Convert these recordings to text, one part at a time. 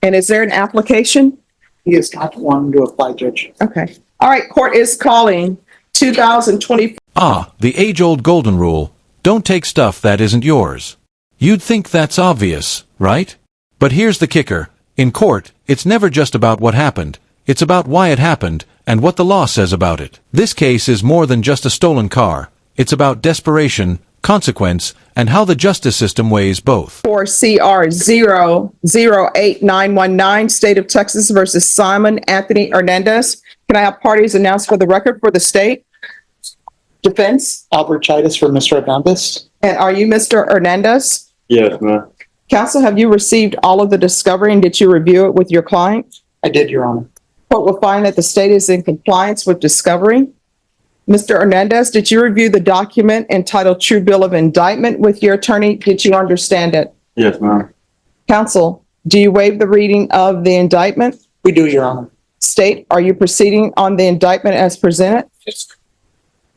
And is there an application? He is not wanting to apply, Judge. Okay. All right, court is calling 2020. The age-old golden rule, don't take stuff that isn't yours. You'd think that's obvious, right? But here's the kicker. In court, it's never just about what happened. It's about why it happened, and what the law says about it. This case is more than just a stolen car. It's about desperation, consequence, and how the justice system weighs both. For CR 008919, State of Texas versus Simon Anthony Hernandez. Can I have parties announced for the record for the state? Defense? Albert Chidas for Mr. Hernandez. And are you Mr. Hernandez? Yes, ma'am. Counsel, have you received all of the discovery and did you review it with your client? I did, Your Honor. Court will find that the state is in compliance with discovery. Mr. Hernandez, did you review the document entitled True Bill of Indictment with your attorney? Did you understand it? Yes, ma'am. Counsel, do you waive the reading of the indictment? We do, Your Honor. State, are you proceeding on the indictment as presented? Yes.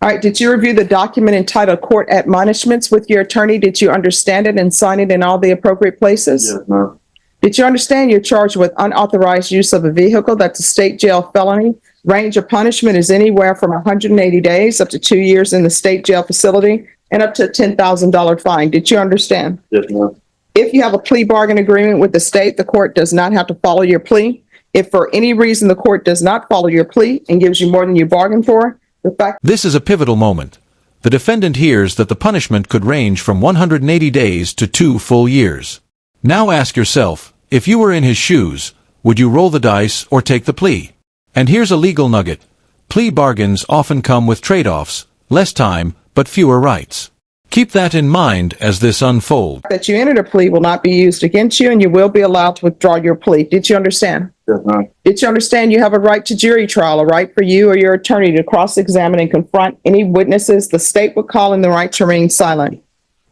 All right, did you review the document entitled Court Admonishments with your attorney? Did you understand it and sign it in all the appropriate places? Yes, ma'am. Did you understand you're charged with unauthorized use of a vehicle? That's a state jail felony. Range of punishment is anywhere from 180 days up to 2 years in the state jail facility and up to a $10,000 fine. Did you understand? Yes, ma'am. If you have a plea bargain agreement with the state, the court does not have to follow your plea. If for any reason the court does not follow your plea and gives you more than you bargained for, the fact. This is a pivotal moment. The defendant hears that the punishment could range from 180 days to 2 full years. Now ask yourself, if you were in his shoes, would you roll the dice or take the plea? And here's a legal nugget. Plea bargains often come with trade-offs, less time, but fewer rights. Keep that in mind as this unfolds. That you entered a plea will not be used against you and you will be allowed to withdraw your plea. Did you understand? Yes, ma'am. Did you understand you have a right to jury trial, a right for you or your attorney to cross-examine and confront any witnesses the state would call in the right to remain silent?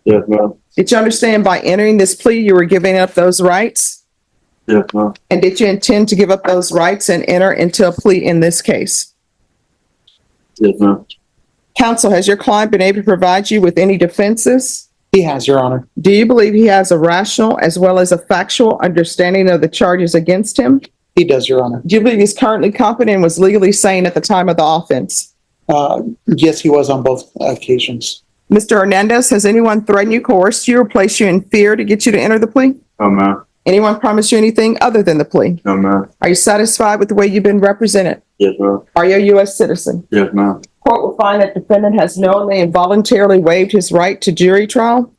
Yes, ma'am. Did you understand by entering this plea you were giving up those rights? Yes, ma'am. And did you intend to give up those rights and enter into a plea in this case? Yes, ma'am. Counsel, has your client been able to provide you with any defenses? He has, Your Honor. Do you believe he has a rational as well as a factual understanding of the charges against him? He does, Your Honor. Do you believe he's currently competent and was legally sane at the time of the offense? Yes, he was on both occasions. Mr. Hernandez, has anyone threatened you, coerced you, or placed you in fear to get you to enter the plea? No, ma'am. Anyone promised you anything other than the plea? No, ma'am. Are you satisfied with the way you've been represented? Yes, ma'am. Are you a U.S. citizen? Yes, ma'am. Court will find that defendant has knowingly and voluntarily waived his right to jury trial.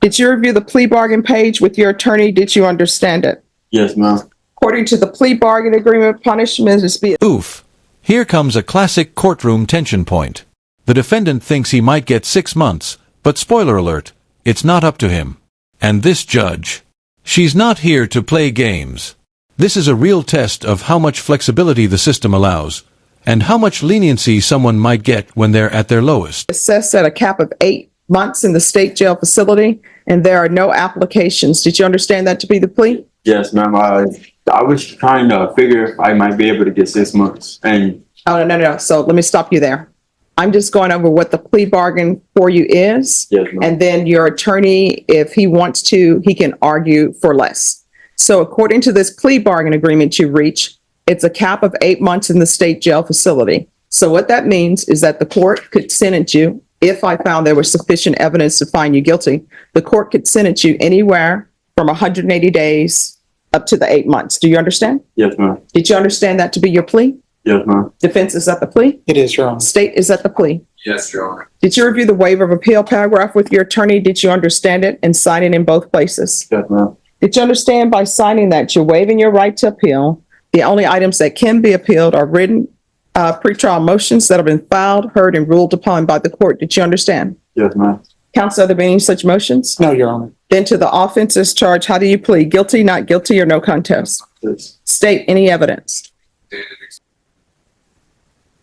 Did you review the plea bargain page with your attorney? Did you understand it? Yes, ma'am. According to the plea bargain agreement, punishment is Oof. Here comes a classic courtroom tension point. The defendant thinks he might get 6 months, but spoiler alert, it's not up to him. And this judge, she's not here to play games. This is a real test of how much flexibility the system allows, and how much leniency someone might get when they're at their lowest. assessed at a cap of 8 months in the state jail facility, and there are no applications. Did you understand that to be the plea? Yes, ma'am. I was trying to figure if I might be able to get 6 months. And Oh, no. So let me stop you there. I'm just going over what the plea bargain for you is. yes, ma'am. And then your attorney, if he wants to, he can argue for less. So according to this plea bargain agreement you reach, it's a cap of 8 months in the state jail facility. So what that means is that the court could sentence you, if I found there was sufficient evidence to find you guilty, the court could sentence you anywhere from 180 days up to the 8 months. Do you understand? Yes, ma'am. Did you understand that to be your plea? Yes, ma'am. Defense is at the plea? It is, Your Honor. State is at the plea? Yes, Your Honor. Did you review the waiver of appeal paragraph with your attorney? Did you understand it and sign it in both places? Yes, ma'am. Did you understand by signing that you're waiving your right to appeal? The only items that can be appealed are written pretrial motions that have been filed, heard, and ruled upon by the court. Did you understand? Yes, ma'am. Counsel, are there any such motions? No, Your Honor. Then to the offenses charged, how do you plead? Guilty, not guilty, or no contest? Yes. State any evidence.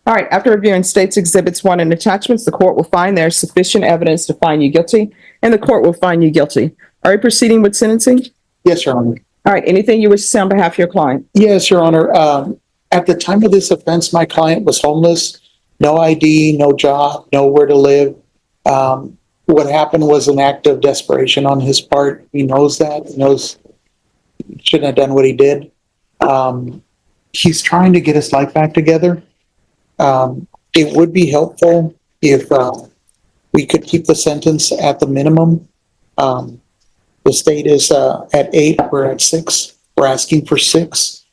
All right, after reviewing states exhibits 1 and attachments, the court will find there's sufficient evidence to find you guilty, and the court will find you guilty. Are you proceeding with sentencing? Yes, Your Honor. All right, anything you wish to say on behalf of your client? Yes, Your Honor. At the time of this offense, my client was homeless, no ID, no job, nowhere to live. What happened was an act of desperation on his part. He knows that. He knows shouldn't have done what he did. He's trying to get his life back together. It would be helpful if we could keep the sentence at the minimum. The state is at 8, we're at 6. We're asking for 6.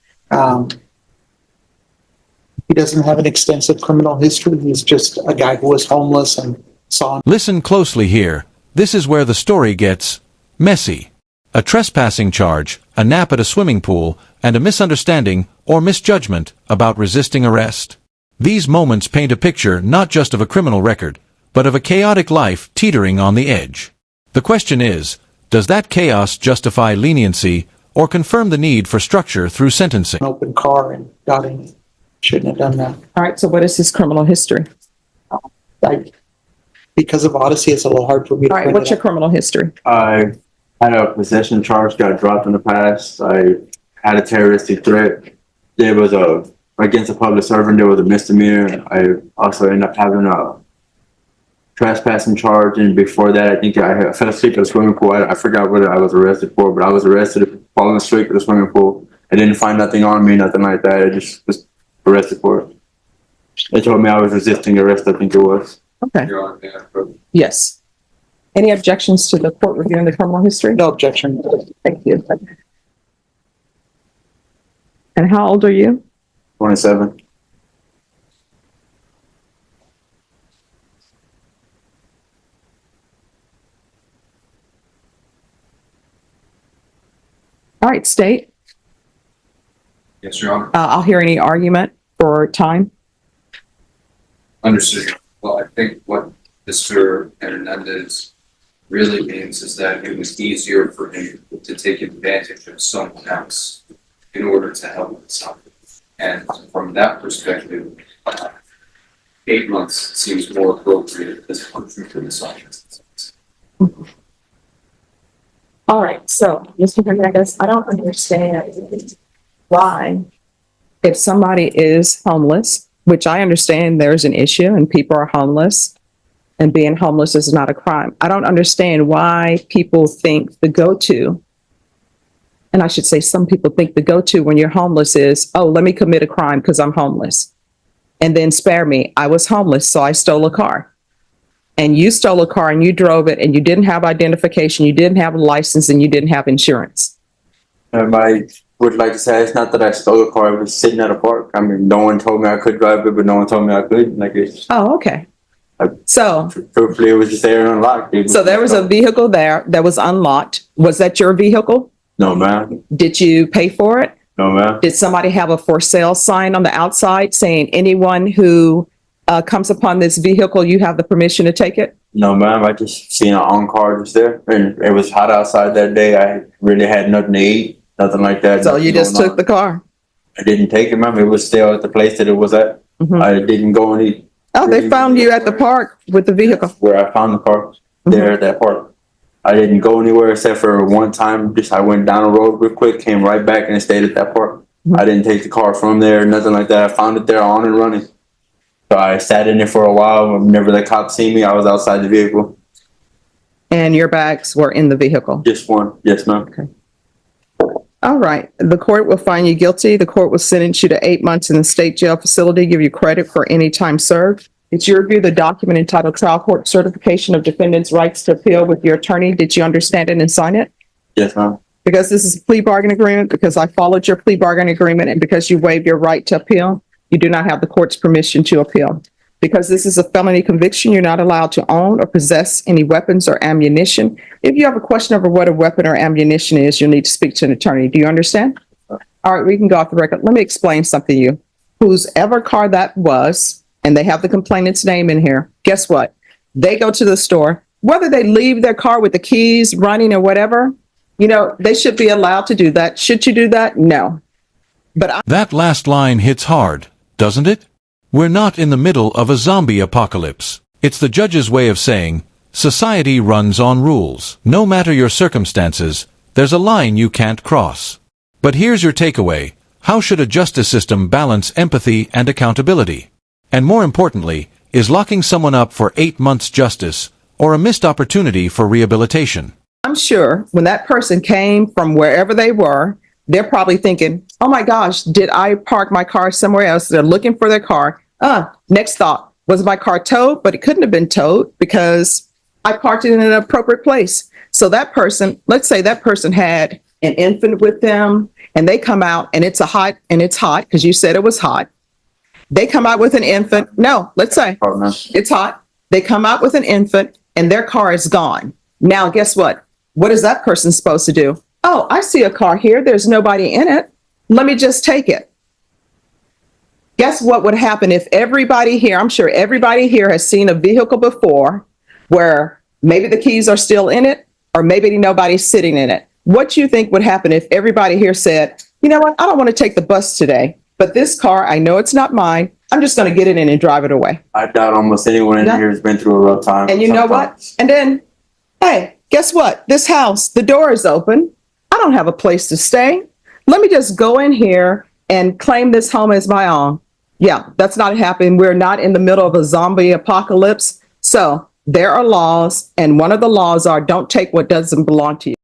He doesn't have an extensive criminal history. He's just a guy who was homeless and saw. Listen closely here. This is where the story gets messy. A trespassing charge, a nap at a swimming pool, and a misunderstanding or misjudgment about resisting arrest. These moments paint a picture not just of a criminal record, but of a chaotic life teetering on the edge. The question is, does that chaos justify leniency or confirm the need for structure through sentencing? An open car and got in. Shouldn't have done that. All right, so what is his criminal history? Because of Odyssey, it's a little hard for me to. All right, what's your criminal history? I had a possession charge, got dropped in the past. I had a terroristic threat. There was against a public servant, there was a misdemeanor. I also ended up having a trespassing charge, and before that, I think I fell asleep at a swimming pool. I forgot what I was arrested for, but I was arrested for falling asleep at a swimming pool. I didn't find nothing on me, nothing like that. I just was arrested for it. They told me I was resisting arrest, I think it was. Okay. Yes. Any objections to the court reviewing the criminal history? No objection. Thank you. And how old are you? 27. All right, state. Yes, Your Honor. I'll hear any argument for time. Understood. Well, I think what Mr. Hernandez really means is that it was easier for him to take advantage of someone else in order to help himself. And from that perspective, 8 months seems more appropriate as a punishment for this offense. All right, so Mr. Hernandez, I don't understand why, if somebody is homeless, which I understand there's an issue and people are homeless and being homeless is not a crime. I don't understand why people think the go-to, and I should say some people think the go-to when you're homeless is, oh, let me commit a crime because I'm homeless. And then spare me. I was homeless, so I stole a car. And you stole a car and you drove it and you didn't have identification, you didn't have a license, and you didn't have insurance. I would like to say it's not that I stole a car, I was sitting at a park. I mean, no one told me I could drive it, but no one told me I could. Like it's, Oh, okay. So truthfully, it was just there and unlocked. So there was a vehicle there that was unlocked. Was that your vehicle? No, ma'am. Did you pay for it? No, ma'am. Did somebody have a for sale sign on the outside saying anyone who comes upon this vehicle, you have the permission to take it? No, ma'am. I just seen an on car just there, and it was hot outside that day. I really had nothing to eat, nothing like that. So you just took the car? I didn't take it, ma'am. It was still at the place that it was at. Mhm. I didn't go any. Oh, they found you at the park with the vehicle. Where I found the car, there at that park. I didn't go anywhere except for one time. Just I went down the road real quick, came right back, and stayed at that park. I didn't take the car from there, nothing like that. I found it there on and running. So I sat in it for a while. Whenever the cops see me, I was outside the vehicle. And your bags were in the vehicle? Just one. Yes, ma'am. Okay. All right. The court will find you guilty. The court will sentence you to 8 months in the state jail facility, give you credit for any time served. Did you review the document entitled Trial Court Certification of Defendant's Rights to Appeal with your attorney? Did you understand it and sign it? Yes, ma'am. Because this is a plea bargain agreement, because I followed your plea bargain agreement, and because you waived your right to appeal, you do not have the court's permission to appeal. Because this is a felony conviction, you're not allowed to own or possess any weapons or ammunition. If you have a question over what a weapon or ammunition is, you'll need to speak to an attorney. Do you understand? All right, we can go off the record. Let me explain something to you. Whose ever car that was, and they have the complainant's name in here, guess what? They go to the store, whether they leave their car with the keys running or whatever, you know, they should be allowed to do that. Should you do that? No. That last line hits hard, doesn't it? We're not in the middle of a zombie apocalypse. It's the judge's way of saying, society runs on rules. No matter your circumstances, there's a line you can't cross. But here's your takeaway. How should a justice system balance empathy and accountability? And more importantly, is locking someone up for 8 months justice or a missed opportunity for rehabilitation? I'm sure when that person came from wherever they were, they're probably thinking, oh my gosh, did I park my car somewhere else? They're looking for their car. Next thought, was my car towed? But it couldn't have been towed because I parked it in an appropriate place. So that person, let's say that person had an infant with them and they come out and it's hot because you said it was hot. They come out with an infant. No, let's say it's hot. They come out with an infant and their car is gone. Now, guess what? What is that person supposed to do? Oh, I see a car here. There's nobody in it. Let me just take it. Guess what would happen if everybody here, I'm sure everybody here has seen a vehicle before where maybe the keys are still in it or maybe nobody's sitting in it. What do you think would happen if everybody here said, you know what, I don't want to take the bus today, but this car, I know it's not mine. I'm just going to get it in and drive it away. I doubt almost anyone in here has been through a rough time. And you know what? And then, hey, guess what? This house, the door is open. I don't have a place to stay. Let me just go in here and claim this home as my own. Yeah, that's not happening. We're not in the middle of a zombie apocalypse. So there are laws, and one of the laws are don't take what doesn't belong to you.